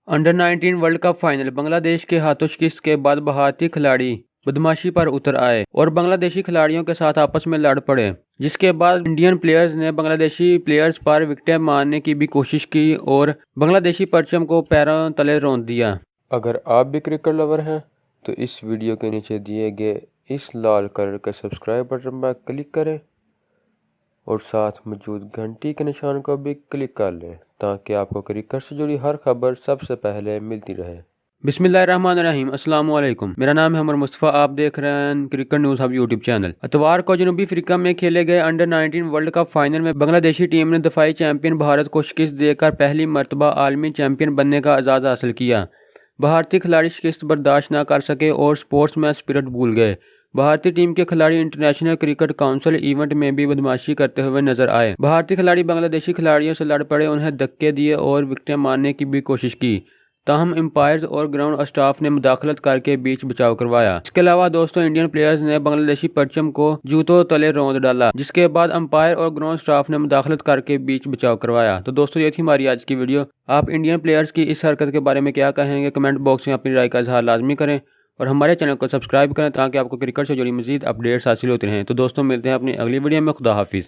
Under 19 world cup final Bangladesh के हाथों शिकस्त के बाद भारतीय खिलाड़ी बदमाशी पर उतर आए और बांग्लादेशी खिलाड़ियों के साथ आपस में लड़ पड़े, जिसके बाद इंडियन प्लेयर्स ने बांग्लादेशी प्लेयर्स पर विकेटें मारने की भी कोशिश की और बांग्लादेशी परचम को पैरों तले रौंद दिया। अगर आप भी क्रिकेट लवर हैं तो इस वीडियो के नीचे दिए गए इस लाल कलर के सब्सक्राइब बटन पर क्लिक करें और साथ मौजूद घंटी के निशान को भी क्लिक कर लें ताकि आपको क्रिकेट से जुड़ी हर खबर सबसे पहले मिलती रहे। बिस्मिल्लाहिर्रहमानिर्रहीम, अस्सलाम वालेकुम। मेरा नाम है उमर मुस्तफ़ा। आप देख रहे हैं cricket news hub YouTube channel. इतवार को जनूबी अफ्रीका में खेले गए अंडर 19 वर्ल्ड कप फाइनल में बांग्लादेशी टीम ने दफाई चैंपियन भारत को शिकस्त देकर पहली मरतबा आलमी चैंपियन बनने का एजाज़ हासिल किया। भारतीय खिलाड़ी शिकस्त बर्दाश्त न कर सके और स्पोर्ट्स में स्पिरिट भूल गए। भारतीय टीम के खिलाड़ी इंटरनेशनल क्रिकेट काउंसिल इवेंट में भी बदमाशी करते हुए नजर आए। भारतीय खिलाड़ी बांग्लादेशी खिलाड़ियों से लड़ पड़े, उन्हें धक्के दिए और विकेटें मारने की भी कोशिश की। ताहम एम्पायर्स और ग्राउंड स्टाफ ने मुदाखलत करके बीच बचाव करवाया। इसके अलावा दोस्तों, इंडियन प्लेयर्स ने बांग्लादेशी परचम को जूतों तले रौंद डाला, जिसके बाद अंपायर और ग्राउंड स्टाफ ने मुदाखलत करके बीच बचाव करवाया। तो दोस्तों, ये थी हमारी आज की वीडियो। आप इंडियन प्लेयर्स की इस हरकत के बारे में क्या कहेंगे? कमेंट बॉक्स में अपनी राय का इजहार लाजमी करें और हमारे चैनल को सब्सक्राइब करें ताकि आपको क्रिकेट से जुड़ी मजीद अपडेट्स हासिल होते रहें। तो दोस्तों, मिलते हैं अपनी अगली वीडियो में। खुदा हाफिज़।